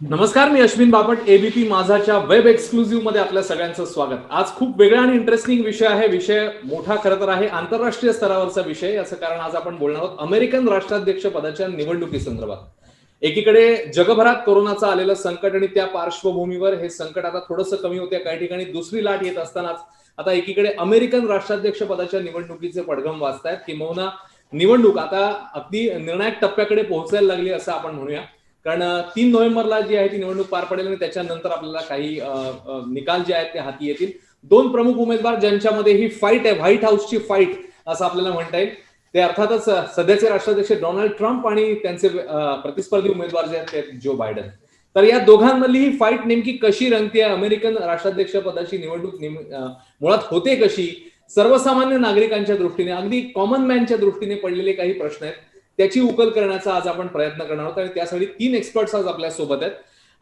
नमस्कार, मी अश्विन बापट. एबीपी माझाच्या वेब एक्सक्लुझिव्ह मध्ये आपल्या सगळ्यांचं स्वागत. आज खूप वेगळा आणि इंटरेस्टिंग विषय आहे. विषय मोठा खरं तर आहे, आंतरराष्ट्रीय स्तरावरचा विषय. याचं कारण आज आपण बोलणार आहोत अमेरिकन राष्ट्राध्यक्ष पदाच्या निवडणुकीसंदर्भात. एकीकडे जगभरात कोरोनाचं आलेलं संकट आणि त्या पार्श्वभूमीवर हे संकट आता थोडंसं कमी होते, काही ठिकाणी दुसरी लाट येत असतानाच आता एकीकडे अमेरिकन राष्ट्राध्यक्ष पदाच्या निवडणुकीचे पडघम वाजतायत. किंबहुना निवडणूक आता अगदी निर्णायक टप्प्याकडे पोहोचायला लागली असं आपण म्हणूया. कारण 3 नोव्हेंबरला जी आहे ती निवडणूक पार पडेल आणि त्याच्यानंतर आपल्याला काही निकाल जे आहेत ते हाती येतील. दोन प्रमुख उमेदवार ज्यांच्यामध्ये ही फाईट आहे, व्हाईट हाऊसची फाईट असं आपल्याला म्हणता येईल, ते अर्थातच सध्याचे राष्ट्राध्यक्ष डोनाल्ड ट्रम्प आणि त्यांचे प्रतिस्पर्धी उमेदवार जे आहेत ते जो बायडन. तर या दोघांमधली ही फाईट नेमकी कशी रंगते, अमेरिकन राष्ट्राध्यक्ष पदाची निवडणूक मुळात होते कशी, सर्वसामान्य नागरिकांच्या दृष्टीने, अगदी कॉमन मॅनच्या दृष्टीने पडलेले काही प्रश्न आहेत, त्याची उकल करण्याचा आज आपण प्रयत्न करणार आहोत. आणि त्यासाठी 3 एक्सपर्ट्स आज आपल्या सोबत आहेत.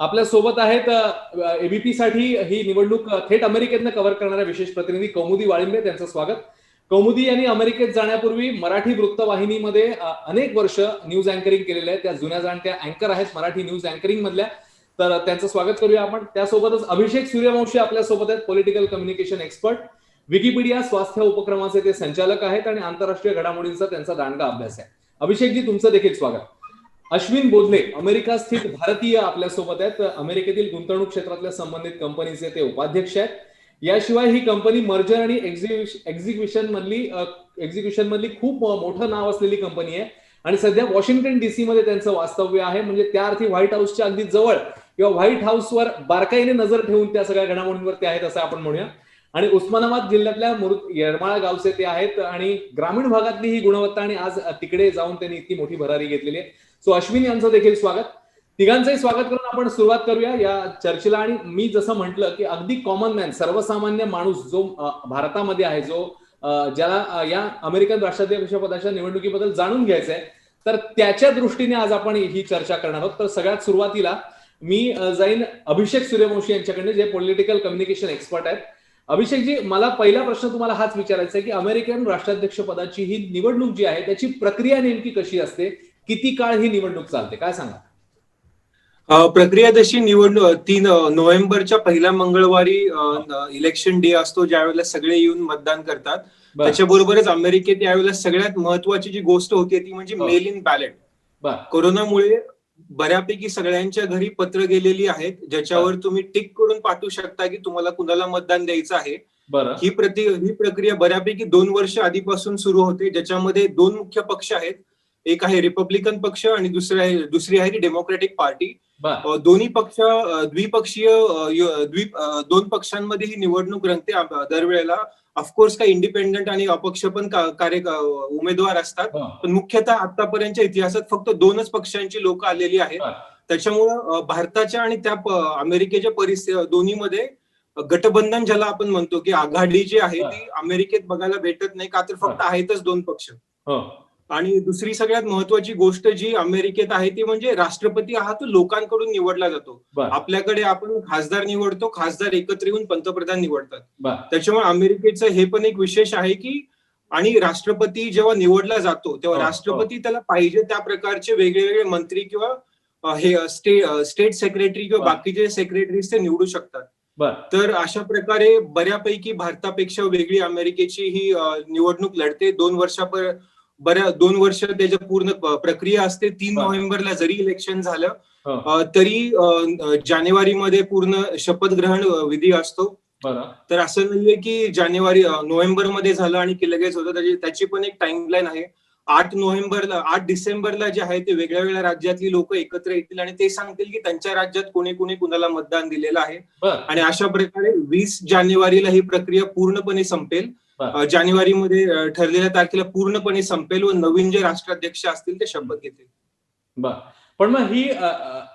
आपल्या सोबत आहेत एबीपी साठी ही निवडणूक थेट अमेरिकेतनं कव्हर करणाऱ्या विशेष प्रतिनिधी कौमुदी वाळिंबे, त्यांचं स्वागत. कौमुदी यांनी अमेरिकेत जाण्यापूर्वी मराठी वृत्तवाहिनीमध्ये अनेक वर्ष न्यूज अँकरिंग केलेलं आहे. त्या जुन्या जाणत्या अँकर आहेत मराठी न्यूज अँकरिंग मधल्या. तर त्यांचं स्वागत करूया आपण. त्यासोबतच अभिषेक सूर्यवंशी आपल्या सोबत आहेत, पॉलिटिकल कम्युनिकेशन एक्सपर्ट, विकिपीडिया स्वास्थ्य उपक्रमाचे ते संचालक आहेत आणि आंतरराष्ट्रीय घडामोडींचा त्यांचा दांडगा अभ्यास आहे. अभिषेकजी, तुमचं देखील स्वागत. अश्विन बोधले, अमेरिका स्थित भारतीय आपल्यासोबत आहेत. अमेरिकेतील गुंतवणूक क्षेत्रातल्या संबंधित कंपनीचे ते उपाध्यक्ष आहेत. याशिवाय ही कंपनी मर्जर आणि एक्झिक्युशन मधली खूप मोठं नाव असलेली कंपनी आहे आणि सध्या वॉशिंग्टन डीसी मध्ये त्यांचं वास्तव्य आहे. म्हणजे त्या अर्थी व्हाईट हाऊसच्या अगदी जवळ किंवा व्हाईट हाऊसवर बारकाईने नजर ठेवून त्या सगळ्या घडामोडींवर ते आहेत असं आपण म्हणूया. आणि उस्मानाबाद जिल्ह्यातल्या येरमाळा गावचे ते आहेत आणि ग्रामीण भागातली ही गुणवत्ता आणि आज तिकडे जाऊन त्यांनी इतकी मोठी भरारी घेतलेली आहे. सो अश्विन यांचं देखील स्वागत. तिघांचंही स्वागत करून आपण सुरुवात करूया या चर्चेला. आणि मी जसं म्हटलं की अगदी कॉमन मॅन, सर्वसामान्य माणूस जो भारतामध्ये आहे, जो ज्याला या अमेरिकन राष्ट्राध्यक्ष पदाच्या निवडणुकीबद्दल जाणून घ्यायचंय, तर त्याच्या दृष्टीने आज आपण ही चर्चा करणार आहोत. तर सगळ्यात सुरुवातीला मी जाईन अभिषेक सूर्यवंशी यांच्याकडे, जे पॉलिटिकल कम्युनिकेशन एक्सपर्ट आहेत. अभिषेकजी, मला पहिला प्रश्न तुम्हाला हाच विचारायचा आहे की अमेरिकन राष्ट्राध्यक्ष पदाची ही निवडणूक जी आहे त्याची प्रक्रिया नेमकी कशी असते, किती काळ ही निवडणूक चालते, काय सांगा? प्रक्रिया तशी निवडणूक 3 नोव्हेंबरच्या पहिल्या मंगळवारी इलेक्शन डे असतो, ज्यावेळेला सगळे येऊन मतदान करतात. त्याच्याबरोबरच अमेरिकेत यावेळेला सगळ्यात महत्वाची जी गोष्ट होती ती म्हणजे मेल इन बॅलेट. कोरोनामुळे बऱ्यापैकी सगळ्यांच्या घरी पत्र गेलेली आहेत, ज्याच्यावर तुम्ही टिक करून पाठवू शकता की तुम्हाला कुणाला मतदान द्यायचं आहे. ही प्रक्रिया बऱ्यापैकी 2 वर्ष आधीपासून सुरू होते, ज्याच्यामध्ये 2 मुख्य पक्ष आहेत. एक आहे रिपब्लिकन पक्ष आणि दुसरी आहे डेमोक्रॅटिक पार्टी. दोन्ही पक्ष द्विपक्षीय 2 पक्षांमध्ये ही निवडणूक रंगते दरवेळेला. ऑफकोर्स काही इंडिपेंडंट आणि अपक्ष पण उमेदवार असतात, पण मुख्यतः आतापर्यंतच्या इतिहासात फक्त 2च पक्षांची लोक आलेली आहेत. त्याच्यामुळं भारताच्या आणि त्या अमेरिकेच्या परिस्थिती दोन्हीमध्ये गठबंधन, ज्याला आपण म्हणतो की आघाडी जी आहे, ती अमेरिकेत बघायला भेटत नाही, का तर फक्त आहेतच 2 पक्ष. आणि दुसरी सगळ्यात महत्वाची गोष्ट जी अमेरिकेत आहे ती म्हणजे राष्ट्रपती हा तो लोकांकडून निवडला जातो. आपल्याकडे आपण खासदार निवडतो, खासदार एकत्र येऊन पंतप्रधान निवडतात. त्याच्यामुळे अमेरिकेचं हे पण एक विशेष आहे की, आणि राष्ट्रपती जेव्हा निवडला जातो तेव्हा राष्ट्रपती त्याला पाहिजे त्या प्रकारचे वेगवेगळे मंत्री किंवा हे स्टेट सेक्रेटरी किंवा बाकीचे सेक्रेटरीज ते निवडू शकतात. तर अशा प्रकारे बऱ्यापैकी भारतापेक्षा वेगळी अमेरिकेची ही निवडणूक लढते. 2 वर्ष त्याच्या पूर्ण प्रक्रिया असते. 3 नोव्हेंबरला जरी इलेक्शन झालं तरी जानेवारीमध्ये पूर्ण शपथग्रहण विधी असतो. तर असं नाहीये की नोव्हेंबरमध्ये झालं आणि की लगेच होतं. त्याची पण एक टाइमलाईन आहे. 8 डिसेंबरला जे आहे ते वेगळ्या वेगळ्या राज्यातली लोक एकत्र येतील आणि ते सांगतील की त्यांच्या राज्यात कोणी कुणाला मतदान दिलेलं आहे. आणि अशा प्रकारे 20 जानेवारीला ही प्रक्रिया पूर्णपणे संपेल. जानेवारीमध्ये ठरलेल्या तारखेला पूर्णपणे संपेल व नवीन जे राष्ट्राध्यक्ष असतील ते शपथ घेतील. पण मग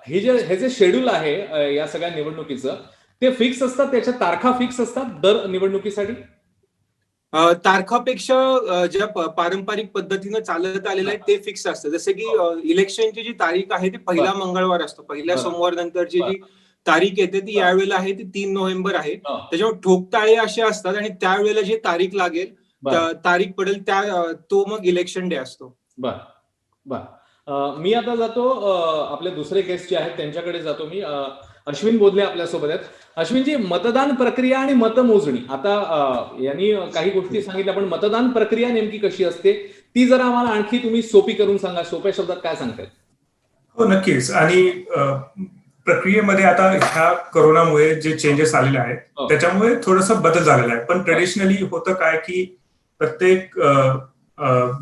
हे जे शेड्यूल आहे या सगळ्या निवडणुकीचं, ते फिक्स असतात, त्याच्या तारखा फिक्स असतात दर निवडणुकीसाठी? तारखापेक्षा ज्या पारंपरिक पद्धतीनं चालत आलेलं आहे ते फिक्स असतं. जसे की इलेक्शनची जी तारीख आहे ती पहिला मंगळवार असतो. पहिल्या सोमवार नंतरची जी तारीख येते ती यावेळेला आहे ती 3 नोव्हेंबर आहे. त्याच्यामुळे ठोकताळे असे असतात आणि त्यावेळेला जी तारीख लागेल, तारीख पडेल तो मग इलेक्शन डे असतो. मी आता जातो आपले दुसरे गेस्ट जे आहेत त्यांच्याकडे जातो मी. अश्विन बोधले आपल्यासोबत आहेत. अश्विनजी, मतदान प्रक्रिया आणि मतमोजणी, आता यांनी काही गोष्टी सांगितल्या, पण मतदान प्रक्रिया नेमकी कशी असते ती जरा आम्हाला आणखी तुम्ही सोपी करून सांगा. सोप्या शब्दात काय सांगताय? हो, नक्कीच. आणि प्रक्रियेमध्ये आता ह्या कोरोनामुळे जे चेंजेस आलेले आहेत त्याच्यामुळे थोडासा बदल झालेला आहे. पण ट्रेडिशनली होतं काय की प्रत्येक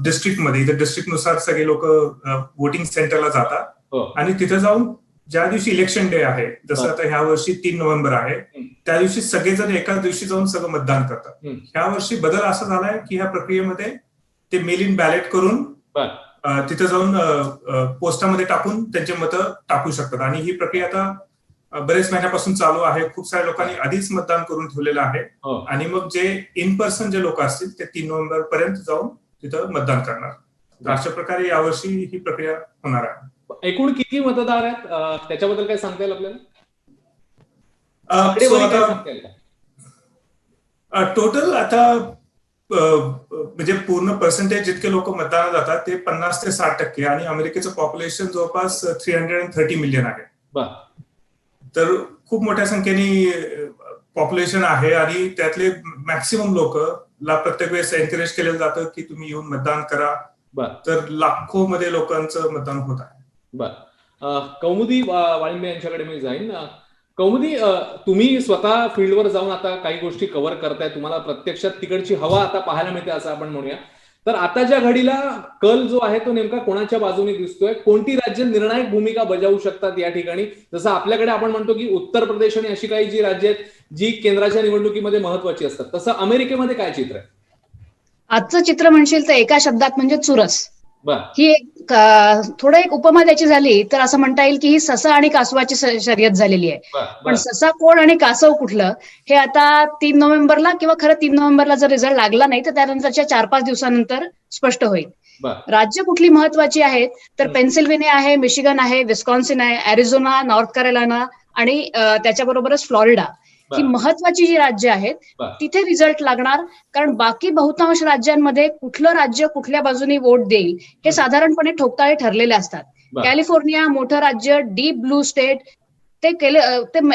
डिस्ट्रिक्टमध्ये, इथे डिस्ट्रिक्टनुसार सगळे लोक वोटिंग सेंटरला जातात आणि तिथे जाऊन ज्या दिवशी इलेक्शन डे आहे, जसं आता ह्या वर्षी 3 नोव्हेंबर आहे, त्या दिवशी सगळेजण एकाच दिवशी जाऊन सगळं मतदान करतात. ह्या वर्षी बदल असा झालाय की ह्या प्रक्रियेमध्ये ते मेल इन बॅलेट करून तिथे जाऊन पोस्टामध्ये टाकून त्यांचे मतं टाकू शकतात. आणि ही प्रक्रिया आता बरेच महिन्यापासून चालू आहे. खूप साऱ्या लोकांनी आधीच मतदान करून ठेवलेलं आहे आणि मग जे इन पर्सन जे लोक असतील ते 3 नोव्हेंबर पर्यंत जाऊन तिथं मतदान करणार. तर अशा प्रकारे यावर्षी ही प्रक्रिया होणार आहे. एकूण किती मतदार आहेत त्याच्याबद्दल काय सांगता येईल आपल्याला? टोटल आता म्हणजे पूर्ण पर्सेंटेज जितके लोक मतदानाला जातात ते 50 ते 60% आणि अमेरिकेचं पॉप्युलेशन जवळपास 330 मिलियन आहे. तर खूप मोठ्या संख्येने पॉप्युलेशन आहे आणि त्यातले मॅक्सिमम लोकला प्रत्येक वेळेस एनकरेज केलं जातं की तुम्ही येऊन मतदान करा. तर लाखो मध्ये लोकांचं मतदान होत आहे. कौमुदी वाळिंबे यांच्याकडे मी जाईन. कौमुदी, तुम्ही स्वतः फील्डवर जाऊन आता काही गोष्टी कव्हर करताय, तुम्हाला प्रत्यक्षात तिकडची हवा आता पाहायला मिळते असं आपण म्हणूया. तर आताच्या घडीला कल जो आहे तो नेमका कोणाच्या बाजूने दिसतोय? कोणती राज्य निर्णायक भूमिका बजावू शकतात या ठिकाणी? जसं आपल्याकडे आपण म्हणतो की उत्तर प्रदेश आणि अशी काही जी राज्य आहेत जी केंद्राच्या निवडणुकीमध्ये महत्वाची असतात, तसं अमेरिकेमध्ये काय चित्र आहे? आजचं चित्र म्हणशील तर एका शब्दात म्हणजे चुरस. ही थोडं एक उपमा द्यायची झाली तर असं म्हणता येईल की ही ससा आणि कासवाची शर्यत झालेली आहे. पण ससा कोण आणि कासव कुठलं हे आता 3 नोव्हेंबरला किंवा खरं 3 नोव्हेंबरला जर रिझल्ट लागला नाही तर त्यानंतरच्या 4-5 दिवसानंतर स्पष्ट होईल. राज्य कुठली महत्वाची आहेत तर पेन्सिल्व्हेनिया आहे, मिशिगन आहे, विस्कॉन्सिन आहे, अॅरिझोना, नॉर्थ कॅरोलायना आणि त्याच्याबरोबरच फ्लॉरिडा ही महत्वाची जी राज्य आहेत तिथे रिझल्ट लागणार. कारण बाकी बहुतांश राज्यांमध्ये कुठलं राज्य कुठल्या बाजूने वोट देईल हे साधारणपणे ठोकताळे ठरलेले असतात. कॅलिफोर्निया मोठं राज्य, डीप ब्लू स्टेट, ते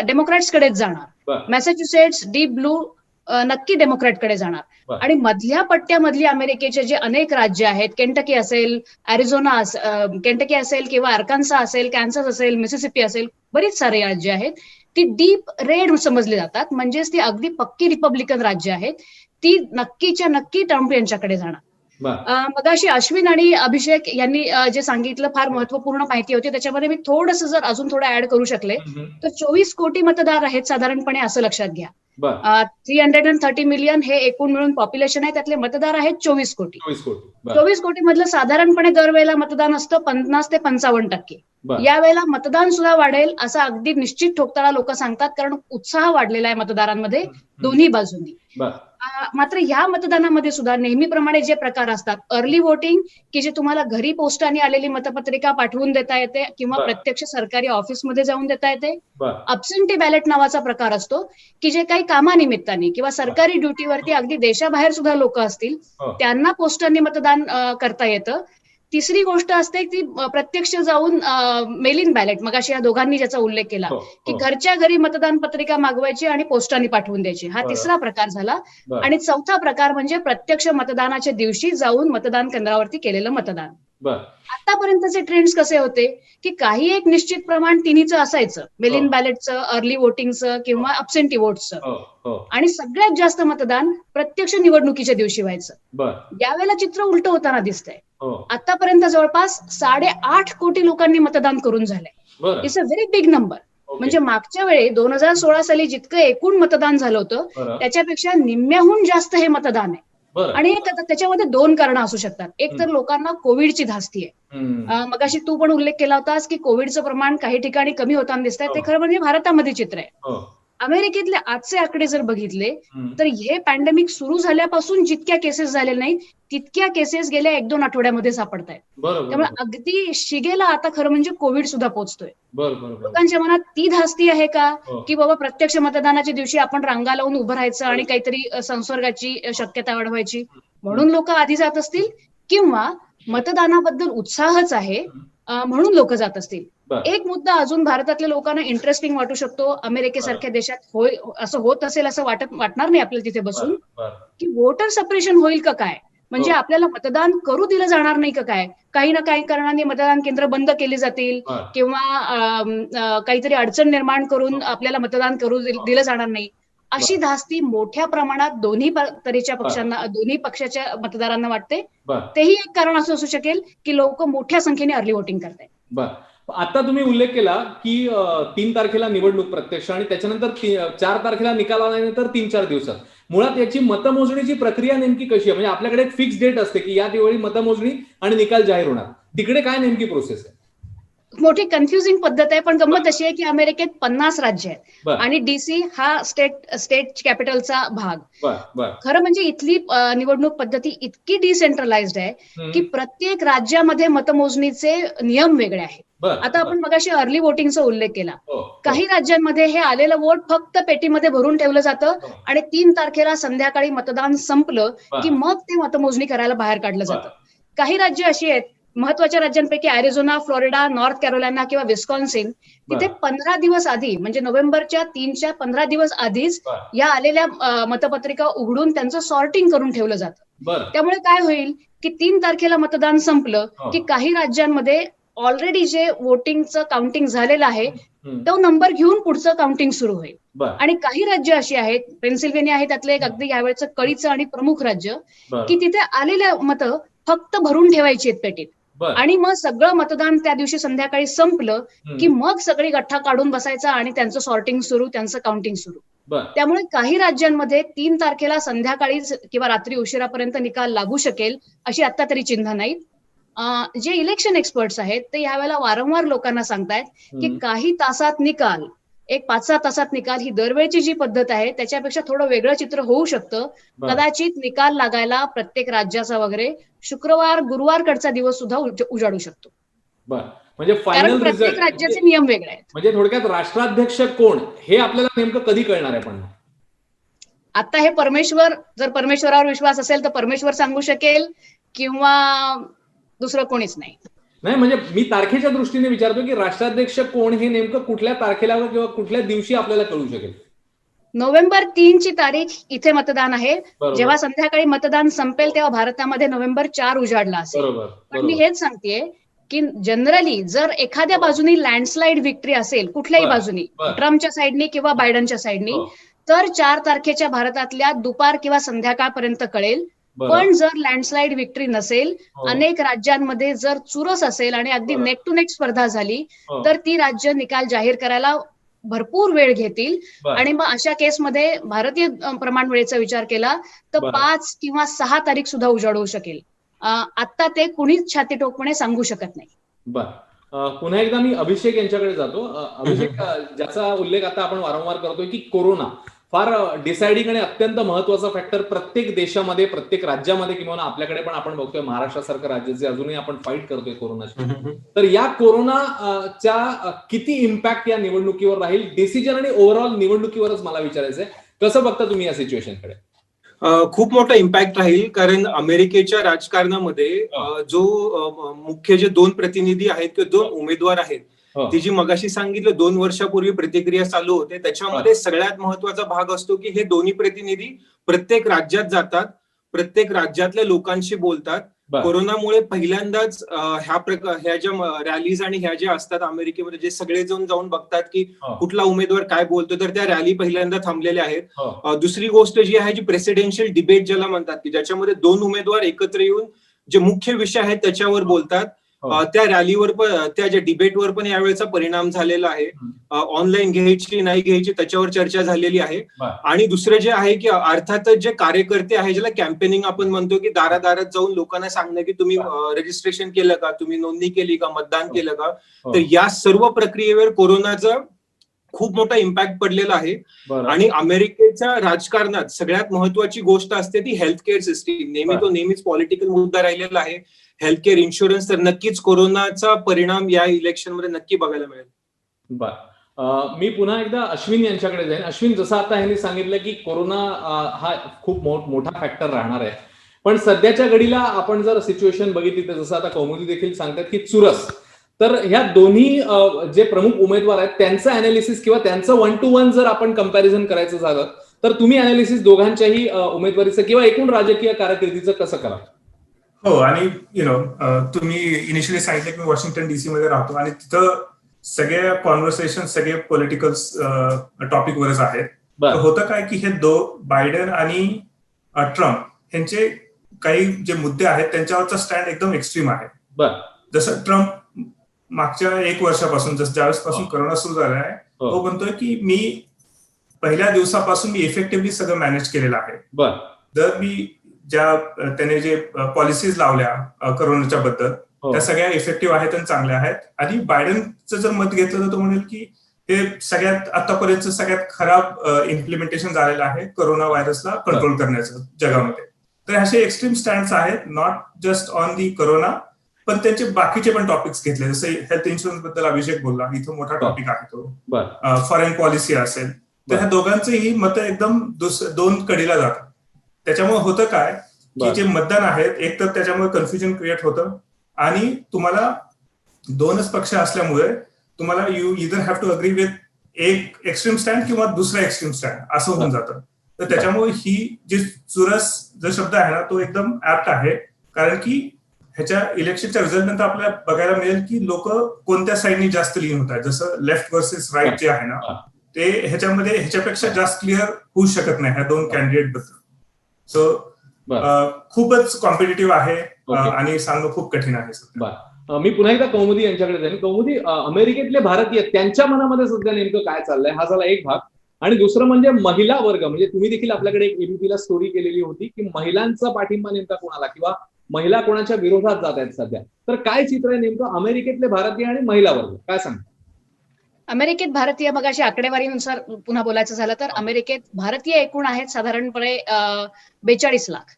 डेमोक्रॅट्सकडेच जाणार. मॅसेच्युसेट्स डीप ब्लू नक्की डेमोक्रॅटकडे जाणार. आणि मधल्या पट्ट्यामधली अमेरिकेचे जे अनेक राज्य आहेत, केंटकी असेल, अॅरिझोना केंटकी असेल किंवा अर्कान्सा असेल, कॅन्सस असेल, मिसिसिपी असेल, बरीच सारे राज्य आहेत ती डीप रेड समजली जातात. म्हणजेच ती अगदी पक्की रिपब्लिकन राज्य आहेत. ती नक्कीच्या नक्की ट्रम्प यांच्याकडे जाणार. मगाशी अश्विन आणि अभिषेक यांनी जे सांगितलं फार महत्वपूर्ण माहिती होती. त्याच्यामध्ये मी थोडंसं जर अजून थोडं ऍड करू शकले तर 24 कोटी मतदार आहेत साधारणपणे, असं लक्षात घ्या. 330 मिलियन हे एकूण मिळून पॉप्युलेशन आहे, त्यातले मतदार आहेत 24 कोटी. 24 कोटी मधलं साधारणपणे दरवेळेला मतदान असतं 50 ते 55%. यावेळेला मतदान सुद्धा वाढेल असं अगदी निश्चित ठोकताळा लोक सांगतात, कारण उत्साह वाढलेला आहे मतदारांमध्ये दोन्ही बाजूंनी. मात्र या मतदानामध्ये सुद्धा नेहमीप्रमाणे जे प्रकार असतात, अर्ली वोटिंग की जे तुम्हाला घरी पोस्टाने आलेली मतपत्रिका पाठवून देता येते किंवा प्रत्यक्ष सरकारी ऑफिसमध्ये जाऊन देता येते. अब्सेंटी बॅलेट नावाचा प्रकार असतो की जे काही कामानिमित्ताने किंवा सरकारी ड्युटीवरती अगदी देशाबाहेर सुद्धा लोक असतील त्यांना पोस्टाने मतदान करता येतं. तिसरी गोष्ट असते ती प्रत्यक्ष जाऊन मेल इन बॅलेट, मग अशी या दोघांनी ज्याचा उल्लेख केला की घरच्या घरी मतदान पत्रिका मागवायची आणि पोस्टाने पाठवून द्यायची, हा तिसरा प्रकार झाला. आणि चौथा प्रकार म्हणजे प्रत्यक्ष मतदानाच्या दिवशी जाऊन मतदान केंद्रावरती केलेलं मतदान. आतापर्यंतचे ट्रेंड्स कसे होते की काही एक निश्चित प्रमाण तिन्हीचं असायचं, मेल इन बॅलेटचं, अर्ली वोटिंगचं किंवा अब्सेंटी वोटचं, आणि सगळ्यात जास्त मतदान प्रत्यक्ष निवडणुकीच्या दिवशी व्हायचं. यावेळेला चित्र उलट होताना दिसतंय. आतापर्यंत जवळपास 8.5 कोटी लोकांनी मतदान करून झालंय. It's a very big number. म्हणजे मागच्या वेळी 2016 साली जितकं एकूण मतदान झालं होतं त्याच्यापेक्षा निम्म्याहून जास्त हे मतदान आहे. आणि त्याच्यामध्ये 2 कारणं असू शकतात. एक तर लोकांना कोविडची धास्ती आहे. मगाशी तू पण उल्लेख केला होतास की कोविडचं प्रमाण काही ठिकाणी कमी होताना दिसत आहे. ते खरं म्हणजे भारतामध्ये चित्र आहे. अमेरिकेतले आजचे आकडे जर बघितले तर हे पॅन्डेमिक सुरू झाल्यापासून जितक्या केसेस झालेल्या नाहीत तितक्या केसेस गेल्या 1-2 आठवड्यामध्ये सापडत आहेत. त्यामुळे अगदी शिगेला आता खरं म्हणजे कोविड सुद्धा पोहोचतोय. लोकांच्या मनात ती धास्ती आहे का की बाबा प्रत्यक्ष मतदानाच्या दिवशी आपण रांगा लावून उभं राहायचं आणि काहीतरी संसर्गाची शक्यता वाढवायची म्हणून लोक आधी जात असतील, किंवा मतदानाबद्दल उत्साहच आहे म्हणून लोक जात असतील. बरं. एक मुद्दा अजून भारतातल्या लोकांना इंटरेस्टिंग वाटू शकतो, अमेरिकेसारख्या देशात असं होत असेल असं वाटणार नाही आपल्याला तिथे बसून, की वोटर सपरेशन होईल का काय, म्हणजे आपल्याला मतदान करू दिलं जाणार नाही का काय, काही ना काही कारणाने मतदान केंद्र बंद केली जातील किंवा काहीतरी अडचण निर्माण करून आपल्याला मतदान करू दिलं जाणार नाही, अशी धास्ती मोठ्या प्रमाणात दोन्ही तऱ्हेच्या पक्षांना, दोन्ही पक्षाच्या मतदारांना वाटते. तेही एक कारण असं असू शकेल की लोक मोठ्या संख्येने अर्ली वोटिंग करतायत. बरं, आता तुम्ही उल्लेख केला की 3 तारखेला निवडणूक प्रत्यक्ष आणि त्याच्यानंतर 4 तारखेला निकाल आल्यानंतर 3-4 दिवसात मुळात याची मतमोजणीची प्रक्रिया नेमकी कशी आहे? म्हणजे आपल्याकडे एक फिक्स डेट असते की या दिवाळी मतमोजणी आणि निकाल जाहीर होणार, तिकडे काय नेमकी प्रोसेस आहे? मोठी कन्फ्युजिंग पद्धत आहे, पण गंमत अशी आहे की अमेरिकेत 50 राज्य आहेत आणि DC हा स्टेट कॅपिटलचा भाग. खरं म्हणजे इथली निवडणूक पद्धती इतकी डिसेंट्रलाइज्ड आहे की प्रत्येक राज्यामध्ये मतमोजणीचे नियम वेगळे आहेत. आता आपण मगाशी अर्ली वोटिंगचा उल्लेख केला. काही राज्यांमध्ये हे आलेलं वोट फक्त पेटीमध्ये भरून ठेवलं जातं आणि 3 तारखेला संध्याकाळी मतदान संपलं की मग ते मतमोजणी करायला बाहेर काढलं जातं. काही राज्य अशी आहेत, महत्वाच्या राज्यांपैकी अॅरिझोना, फ्लोरिडा, नॉर्थ कॅरोलायना किंवा विस्कॉन्सिन, तिथे 15 दिवस आधी, म्हणजे नोव्हेंबरच्या 3च्या 15 दिवस आधीच या आलेल्या मतपत्रिका उघडून त्यांचं सॉर्टिंग करून ठेवलं जातं. त्यामुळे काय होईल की 3 तारखेला मतदान संपलं की काही राज्यांमध्ये ऑलरेडी जे वोटिंगचं काउंटिंग झालेलं आहे तो नंबर घेऊन पुढचं काउंटिंग सुरू होईल. आणि काही राज्य अशी आहेत, पेन्सिल्व्हेनिया आहे त्यातलं एक अगदी यावेळेचं कळीचं आणि प्रमुख राज्य, की तिथे आलेल्या मतं फक्त भरून ठेवायची आहेत पेटीत आणि मग सगळं मतदान त्या दिवशी संध्याकाळी संपलं की मग सगळी गठ्ठा काढून बसायचा आणि त्यांचं सॉर्टिंग सुरू, त्यांचं काउंटिंग सुरू. त्यामुळे काही राज्यांमध्ये 3 तारखेला संध्याकाळी किंवा रात्री उशिरापर्यंत निकाल लागू शकेल अशी आता तरी चिन्ह नाहीत. जे इलेक्शन एक्सपर्ट्स आहेत ते यावेळेला वारंवार लोकांना सांगतायत की काही तासात निकाल, एक 5-6 तासात निकाल ही दरवेळची जी पद्धत आहे त्याच्यापेक्षा थोडं वेगळं चित्र होऊ शकतं. कदाचित निकाल लागायला प्रत्येक राज्याचा वगैरे शुक्रवार, गुरुवारकडचा दिवस सुद्धा उजाडू शकतो. म्हणजे फायनल प्रत्येक राज्याचे नियम वेगळे आहेत. म्हणजे थोडक्यात राष्ट्राध्यक्ष कोण हे आपल्याला नेमकं कधी कळणार आहे? पण आता हे परमेश्वर, जर परमेश्वरावर विश्वास असेल तर परमेश्वर सांगू शकेल किंवा दुसरं कोणीच नाही. नाही, म्हणजे मी तारखेच्या दृष्टीने विचारतो की राष्ट्राध्यक्ष कोण हे नेमकं कुठल्या तारखेला किंवा कुठल्या दिवशी आपल्याला कळू शकेल? नोव्हेंबर 3ची तारीख इथे मतदान आहे. जेव्हा संध्याकाळी मतदान संपेल तेव्हा भारतामध्ये नोव्हेंबर 4 उजाडला असेल. पण मी हेच सांगतेय की जनरली जर एखाद्या बाजूनी लँडस्लाइड विक्ट्री असेल कुठल्याही बाजूनी, ट्रम्पच्या साईडनी किंवा बायडनच्या साईडनी, तर 4 तारखेच्या भारतातल्या दुपार किंवा संध्याकाळपर्यंत कळेल. पण जर लँडस्लाइड विक्ट्री नसेल, अनेक राज्यांमध्ये जर चुरस असेल आणि अगदी नेक टू नेक स्पर्धा झाली तर ती राज्य निकाल जाहीर करायला भरपूर वेळ घेतील. आणि मग अशा केसमध्ये भारतीय प्रमाण वेळेचा विचार केला तर 5 किंवा 6 तारीख सुद्धा उजाडू शकेल. आता ते कुणीच छाती ठोकपणे सांगू शकत नाही. पुन्हा एकदा मी अभिषेक यांच्याकडे जातो. अभिषेक, ज्याचा उल्लेख आता आपण वारंवार करतोय की कोरोना फार डिसाइडिंग आणि अत्यंत महत्वाचा फॅक्टर प्रत्येक देशामध्ये, प्रत्येक राज्यामध्ये, किंवा आपल्याकडे पण आपण बघतोय महाराष्ट्रासारखं राज्य जे अजूनही आपण फाईट करतोय कोरोनाची. तर या कोरोनाच्या किती इम्पॅक्ट या निवडणुकीवर राहील? डिसिजन आणि ओव्हरऑल निवडणुकीवरच मला विचारायचंय, कसं बघता तुम्ही या सिच्युएशनकडे? खूप मोठा इम्पॅक्ट राहील, कारण अमेरिकेच्या राजकारणामध्ये जो मुख्य जे 2 प्रतिनिधी आहेत किंवा 2 उमेदवार आहेत, ती जी मगाशी सांगितलं 2 वर्षापूर्वी प्रतिक्रिया चालू होते, त्याच्यामध्ये सगळ्यात महत्वाचा भाग असतो की हे दोन्ही प्रतिनिधी प्रत्येक राज्यात जातात, प्रत्येक राज्यातल्या लोकांशी बोलतात. कोरोनामुळे पहिल्यांदाच ह्या ज्या रॅलीज आणि ह्या ज्या असतात अमेरिकेमध्ये, जे सगळेजण जाऊन बघतात की कुठला उमेदवार काय बोलतो, तर त्या रॅली पहिल्यांदा थांबलेल्या आहेत. दुसरी गोष्ट जी आहे, जी प्रेसिडेन्शियल डिबेट ज्याला म्हणतात, की ज्याच्यामध्ये 2 उमेदवार एकत्र येऊन जे मुख्य विषय आहेत त्याच्यावर बोलतात, त्या रॅलीवर पण, त्या ज्या डिबेटवर पण यावेळेचा परिणाम झालेला आहे. ऑनलाईन घ्यायची नाही घ्यायची त्याच्यावर चर्चा झालेली आहे. आणि दुसरं जे आहे की अर्थातच जे कार्यकर्ते आहे, ज्याला कॅम्पेनिंग आपण म्हणतो, की दारादारात जाऊन लोकांना सांगणं की तुम्ही रजिस्ट्रेशन केलं का, तुम्ही नोंदणी केली का, मतदान केलं का, तर या सर्व प्रक्रियेवर कोरोनाचा खूप मोठा इम्पॅक्ट पडलेला आहे. आणि अमेरिकेच्या राजकारणात सगळ्यात महत्वाची गोष्ट असते ती हेल्थ केअर सिस्टीम. नेहमीच पॉलिटिकल मुद्दा राहिलेला आहे. हेल्थ केअर इन्शुरन्स, तर नक्कीच कोरोनाचा परिणाम या इलेक्शन मध्ये नक्की बघायला मिळेल. मी पुन्हा एकदा अश्विन यांच्याकडे जाईन. अश्विन, जसं आता ह्यांनी सांगितलं की कोरोना हा खूप मोठा फॅक्टर राहणार आहे, पण सध्याच्या घडीला आपण जर सिच्युएशन बघितली तर जसं आता कौमुदी देखील सांगतात की चुरस, तर ह्या दोन्ही जे प्रमुख उमेदवार आहेत त्यांचं अनालिसिस किंवा त्यांचं 1 to 1 जर आपण कंपॅरिझन करायचं झालं तर तुम्ही अनालिसिस दोघांच्याही उमेदवारीचं किंवा एकूण राजकीय कारकिर्दीचं कसं करा? हो, आणि तुम्ही इनिशियली सांगितलं की मी वॉशिंग्टन डीसी मध्ये राहतो आणि तिथं सगळे कॉन्व्हर्सेशन सगळे पॉलिटिकल टॉपिकवरच आहेत. होतं काय की हे बायडेन आणि ट्रम्प यांचे काही जे मुद्दे आहेत त्यांच्यावरचा स्टँड एकदम एक्स्ट्रीम आहे. जसं ट्रम्प मागच्या 1 वर्षापासून ज्यावेळेस पासून कोरोना सुरू झाला आहे तो म्हणतोय की मी पहिल्या दिवसापासून मी इफेक्टिव्हली सगळं मॅनेज केलेलं आहे. जर मी त्याने जे पॉलिसीज लावल्या कोरोनाच्या बद्दल त्या सगळ्या इफेक्टिव्ह आहेत आणि चांगल्या आहेत. आणि बायडेनचं जर मत घेतलं तर तो म्हणेल की हे सगळ्यात आतापर्यंत सगळ्यात खराब इम्प्लिमेंटेशन झालेलं आहे कोरोना व्हायरसला कंट्रोल करण्याचं जगामध्ये. तर असे एक्स्ट्रीम स्टँड्स आहेत, not just on the corona, पण त्यांचे बाकीचे पण टॉपिक्स घेतले. जसं हेल्थ इन्शुरन्स बद्दल अभिषेक बोलला, इथं मोठा टॉपिक आहे तो. फॉरेन पॉलिसी असेल तर ह्या दोघांचेही मतं एकदम दोन कडीला जातात. त्याच्यामुळे होतं काय की जे मतदान आहेत एक तर त्याच्यामुळे कन्फ्युजन क्रिएट होतं आणि तुम्हाला 2च पक्ष असल्यामुळे तुम्हाला you either have to agree with एक एक्स्ट्रीम स्टँड किंवा दुसरा एक्स्ट्रीम स्टँड असं होऊन जातं. तर त्याच्यामुळे ही जी चुरस जो शब्द आहे ना तो एकदम ऍप्ट आहे, कारण की ह्याच्या इलेक्शनच्या रिझल्ट नंतर आपल्याला बघायला मिळेल की लोक कोणत्या साईडनी जास्त लीन होत आहेत. जसं लेफ्ट वर्सेस राईट जे आहे ना ते ह्याच्यापेक्षा जास्त क्लिअर होऊ शकत नाही ह्या दोन कॅन्डिडेट बद्दल. सो खूपच कॉम्पिटिटिव्ह आहे आणि सांगणं खूप कठीण आहे. मी पुन्हा एकदा कौमुदी यांच्याकडे जाईल. कौमुदी, अमेरिकेतले भारतीय त्यांच्या मनामध्ये सध्या नेमकं काय चाललंय हा झाला एक भाग. आणि दुसरं म्हणजे महिला वर्ग, म्हणजे तुम्ही देखील आपल्याकडे एक एबीपीला स्टोरी केलेली होती की महिलांचा पाठिंबा नेमका कोणाला किंवा महिला कोणाच्या विरोधात जात आहेत सध्या. तर काय चित्र आहे नेमकं अमेरिकेतले भारतीय आणि महिला वर्ग, काय सांगता? अमेरिकेत भारतीय मगाशी आकडेवारीनुसार पुन्हा बोलायचं झालं तर अमेरिकेत भारतीय एकूण आहेत साधारणपणे 42 लाख.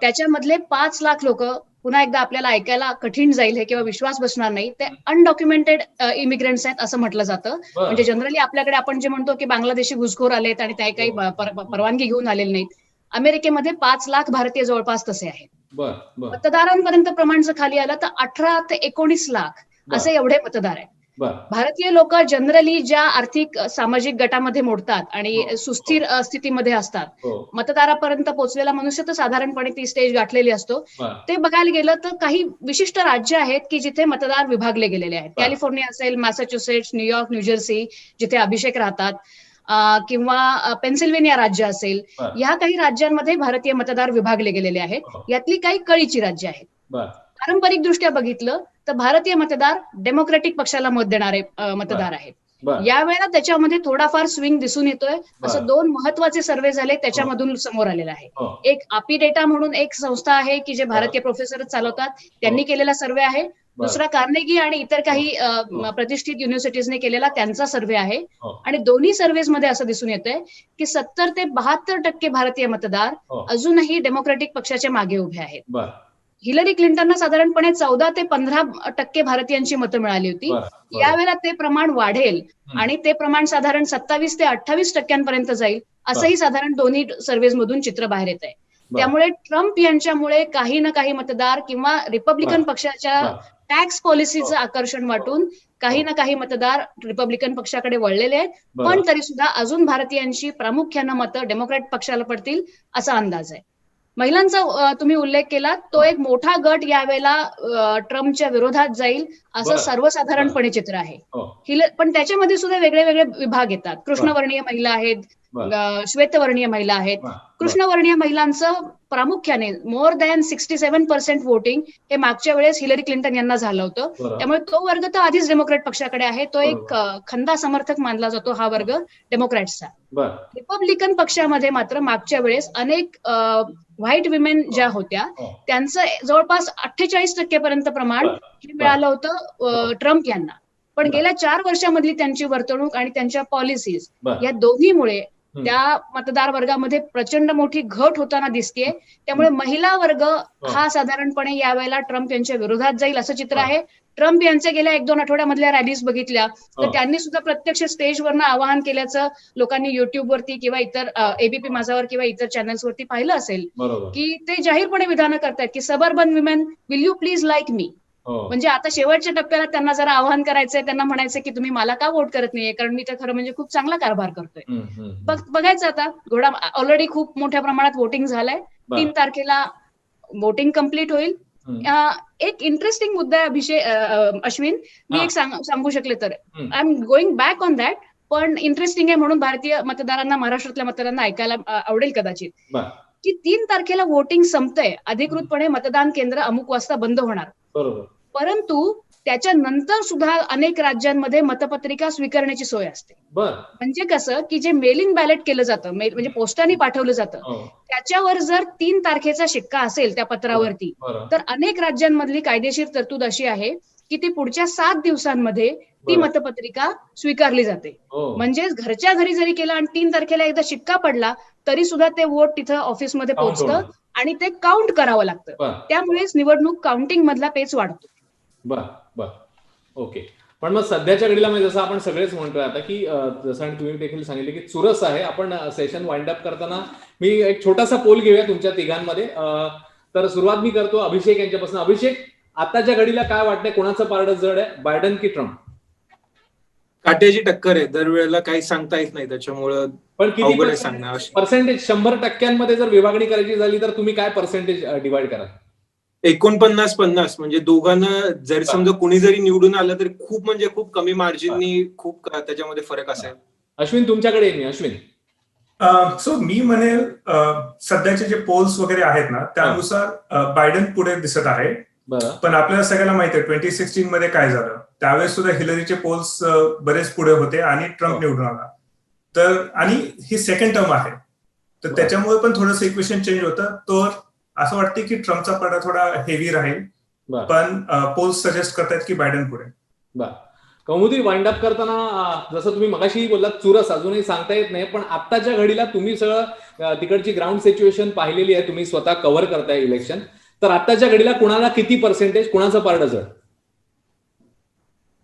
त्याच्यामधले 5 लाख लोक, पुन्हा एकदा आपल्याला ऐकायला कठीण जाईल हे किंवा विश्वास बसणार नाही, ते अनडॉक्युमेंटेड इमिग्रंट्स आहेत असं म्हटलं जातं. म्हणजे जनरली आपल्याकडे आपण जे म्हणतो की बांगलादेशी घुसखोर आलेत आणि ते काही परवानगी घेऊन आलेले नाहीत, अमेरिकेमध्ये 5 लाख भारतीय जवळपास तसे आहेत. मतदारांपर्यंत प्रमाण जर खाली आलं तर 18 ते 19 लाख असे एवढे मतदार आहेत. भारतीय लोक जनरली ज्या आर्थिक सामाजिक गटामध्ये मोडतात आणि सुस्थिर स्थितीमध्ये असतात, मतदारापर्यंत पोहोचलेला मनुष्य तर साधारणपणे ती स्टेज गाठलेली असतो. ते बघायला गेलं तर काही विशिष्ट राज्य आहेत की जिथे मतदार विभागले गेलेले आहेत. कॅलिफोर्निया असेल, मॅसेच्युसेट्स, न्यूयॉर्क, न्यूजर्सी जिथे अभिषेक राहतात, किंवा पेन्सिल्व्हेनिया राज्य असेल, या काही राज्यांमध्ये भारतीय मतदार विभागले गेलेले आहेत. यातली काही कळीची राज्य आहेत. पारंपरिक दृष्ट्या बघितलं तर भारतीय मतदार डेमोक्रॅटिक पक्षाला मत देणारे मतदार आहेत. यावेळेला त्याच्यामध्ये थोडाफार स्विंग दिसून येतोय. असं 2 महत्वाचे सर्वे झाले त्याच्यामधून समोर आलेलं आहे. एक आपी डेटा म्हणून एक संस्था आहे की जे भारतीय प्रोफेसरच चालवतात, त्यांनी केलेला सर्वे आहे. दुसरा कार्नेगी आणि इतर काही प्रतिष्ठित युनिव्हर्सिटीजने केलेला त्यांचा सर्वे आहे. आणि दोन्ही सर्व्हेज मध्ये असं दिसून येतंय की 70 ते 72% भारतीय मतदार अजूनही डेमोक्रॅटिक पक्षाच्या मागे उभे आहेत. हिलरी क्लिंटनना साधारणपणे 14 ते 15% भारतीयांची मतं मिळाली होती. यावेळेला ते प्रमाण वाढेल आणि ते प्रमाण साधारण 27 ते 28% जाईल असंही साधारण दोन्ही सर्व्हेज मधून चित्र बाहेर येत आहे. त्यामुळे ट्रम्प यांच्यामुळे काही ना काही मतदार किंवा रिपब्लिकन पक्षाच्या टॅक्स पॉलिसीचं आकर्षण वाटून काही ना काही मतदार रिपब्लिकन पक्षाकडे वळलेले आहेत. पण तरी सुद्धा अजून भारतीयांची प्रामुख्यानं मतं डेमोक्रॅट पक्षाला पडतील असा अंदाज आहे. महिलांचा तुम्ही उल्लेख केला, तो एक मोठा गट यावेळेला ट्रम्पच्या विरोधात जाईल असं सर्वसाधारणपणे चित्र आहे. पण त्याच्यामध्ये सुद्धा वेगळे वेगळे विभाग येतात. कृष्णवर्णीय महिला आहेत, श्वेतवर्णीय महिला आहेत. कृष्णवर्णीय महिलांचं प्रामुख्याने मोर दॅन 67% वोटिंग हे मागच्या वेळेस हिलरी क्लिंटन यांना झालं होतं. त्यामुळे तो वर्ग तर आधीच डेमोक्रॅट पक्षाकडे आहे. तो एक खंदा समर्थक मानला जातो हा वर्ग डेमोक्रॅट्सचा. रिपब्लिकन पक्षामध्ये मात्र मागच्या वेळेस अनेक व्हाईट विमेन ज्या होत्या त्यांचं जवळपास 48% पर्यंत प्रमाण हे मिळालं होतं ट्रम्प यांना. पण गेल्या 4 वर्षामधली त्यांची वर्तणूक आणि त्यांच्या पॉलिसीज या दोन्हीमुळे त्या मतदार वर्गामध्ये प्रचंड मोठी घट होताना दिसतेय. त्यामुळे महिला वर्ग हा साधारणपणे यावेळेला ट्रम्प यांच्या विरोधात जाईल असं चित्र आहे. ट्रम्प यांच्या गेल्या 1-2 आठवड्यामधल्या रॅलीज बघितल्या तर त्यांनी सुद्धा प्रत्यक्ष स्टेजवरनं आवाहन केल्याचं लोकांनी युट्यूबवरती किंवा इतर एबीपी माझावर किंवा इतर चॅनल्सवरती पाहिलं असेल की ते जाहीरपणे विधानं करतायत की suburban women will you please like me. म्हणजे आता शेवटच्या टप्प्याला त्यांना जरा आवाहन करायचंय, त्यांना म्हणायचं की तुम्ही मला का वोट करत नाहीये, कारण मी तर खरं म्हणजे खूप चांगला कारभार करतोय. बघायचं आता, घोडा ऑलरेडी खूप मोठ्या प्रमाणात वोटिंग झालंय. 3 तारखेला वोटिंग कम्प्लीट होईल. एक इंटरेस्टिंग मुद्दा आहे अश्विन, मी एक सांगू शकले तर, I am going back on that, पण इंटरेस्टिंग आहे म्हणून भारतीय मतदारांना, महाराष्ट्रातल्या मतदारांना ऐकायला आवडेल कदाचित, की 3 तारखेला वोटिंग संपतंय, अधिकृतपणे मतदान केंद्र अमुक वाजता बंद होणार. बरोबर. परंतु त्याच्यानंतर सुद्धा अनेक राज्यांमध्ये मतपत्रिका स्वीकारण्याची सोय असते. म्हणजे कसं, की जे मेलिंग बॅलेट केलं जातं, म्हणजे पोस्टाने पाठवलं जातं, त्याच्यावर जर 3 तारखेचा शिक्का असेल त्या पत्रावरती, तर अनेक राज्यांमधली कायदेशीर तरतूद अशी आहे की ती पुढच्या 7 दिवसांमध्ये ती मतपत्रिका स्वीकारली जाते. म्हणजेच घरच्या घरी जरी केलं आणि 3 तारखेला एकदा शिक्का पडला तरी सुद्धा ते वोट तिथं ऑफिसमध्ये पोहोचतं आणि ते काउंट करावं लागतं. त्यामुळेच निवडणूक काउंटिंग मधला पेच वाढतो. बर. ओके. पण मग सध्याच्या घडीला म्हणजे जसं आपण सगळेच म्हणतोय आता की जसं आणि तुम्ही देखील सांगितले की चुरस आहे. आपण सेशन वाइंड अप करताना मी एक छोटासा पोल घेऊया तुमच्या तिघांमध्ये. तर सुरुवात मी करतो अभिषेक यांच्यापासून. अभिषेक, आताच्या घडीला काय वाटतंय, कोणाचं पारडं जड आहे, बायडन की ट्रम्प? काट्याची टक्कर आहे, दरवेळेला काही सांगता येत नाही, त्याच्यामुळं पण किती पर्सेंटेज 100% जर विभागणी करायची झाली तर तुम्ही काय पर्सेंटेज डिवाइड कराल? 49-50, म्हणजे दोघांना जर समजा कुणी जरी निवडून आलं तरी खूप म्हणजे खूप कमी मार्जिननी खूप त्याच्यामध्ये फरक असेल. अश्विन, तुमच्याकडे येईल मी. अश्विन, सो मी म्हणेल सध्याचे जे पोल्स वगैरे आहेत ना त्यानुसार बायडन पुढे दिसत आहे. पण आपल्याला सगळ्यांना माहिती आहे 2016 मध्ये काय झालं, त्यावेळेस सुद्धा हिलरीचे पोल्स बरेच पुढे होते आणि ट्रम्प निवडून आला. तर आणि ही सेकंड टर्म आहे, तर त्याच्यामुळे पण थोडंसं इक्वेशन चेंज होतं. तर असं वाटतं की ट्रम्पचा पडा थोडा हेवी राहील, पण पोल्स सजेस्ट करतायत की बायडन पुढे. कौमुदी, वाइंड अप करताना जसं तुम्ही मगाशी बोललात चुरस अजूनही सांगता येत नाही, पण आत्ताच्या घडीला तुम्ही सगळं तिकडची ग्राउंड सिच्युएशन पाहिलेली आहे, तुम्ही स्वतः कव्हर करताय इलेक्शन, तर आत्ताच्या घडीला कुणाला किती पर्सेंटेज, कुणाचं पारडं जड?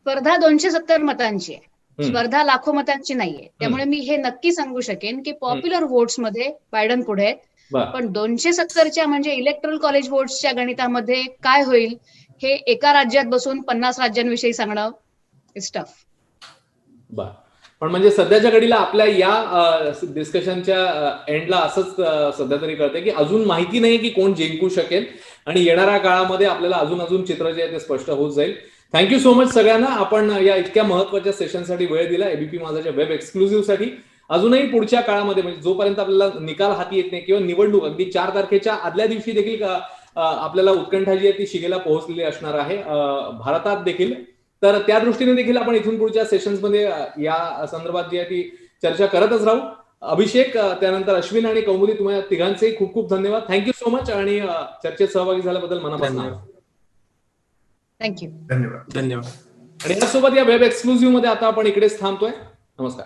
स्पर्धा 270 मतांची आहे, स्पर्धा लाखो मतांची नाहीये. त्यामुळे मी हे नक्की सांगू शकेन की पॉप्युलर वोट्स मध्ये बायडन पुढे आहेत. पण 270च्या म्हणजे इलेक्ट्रल कॉलेज वोट्सच्या गणितामध्ये काय होईल हे एका राज्यात बसून 50 राज्यांविषयी सांगणं इट्स टफ. पण म्हणजे सध्याच्या घडीला आपल्या या डिस्कशनच्या एंडला असंच सध्या तरी कळतंय की अजून माहिती नाही की कोण जिंकू शकेल आणि येणाऱ्या काळामध्ये आपल्याला अजून चित्र जे आहे ते स्पष्ट होत जाईल. थँक्यू सो मच सगळ्यांना. आपण या इतक्या महत्वाच्या सेशनसाठी वेळ दिला, एबीपी माझाच्या वेब एक्सक्लुझिव्ह साठी. अजूनही पुढच्या काळामध्ये म्हणजे जोपर्यंत आपल्याला निकाल हाती येत नाही किंवा निवडणूक अगदी 4 तारखेच्या आदल्या दिवशी देखील आपल्याला उत्कंठा जी आहे ती शिगेला पोहोचलेली असणार आहे भारतात देखील. तर त्या दृष्टीने देखील आपण इथून पुढच्या सेशन्समध्ये या संदर्भात जी आहे ती चर्चा करतच राहू. अभिषेक, त्यानंतर अश्विन आणि कौमुदी, तुम्हाला तिघांचे खूप खूप धन्यवाद. थँक्यू सो मच आणि चर्चेत सहभागी झाल्याबद्दल मनापासून थँक्यू. धन्यवाद. धन्यवाद. आणि यासोबत या वेब एक्सक्लुझिव्ह मध्ये आता आपण इकडेच थांबतोय. नमस्कार.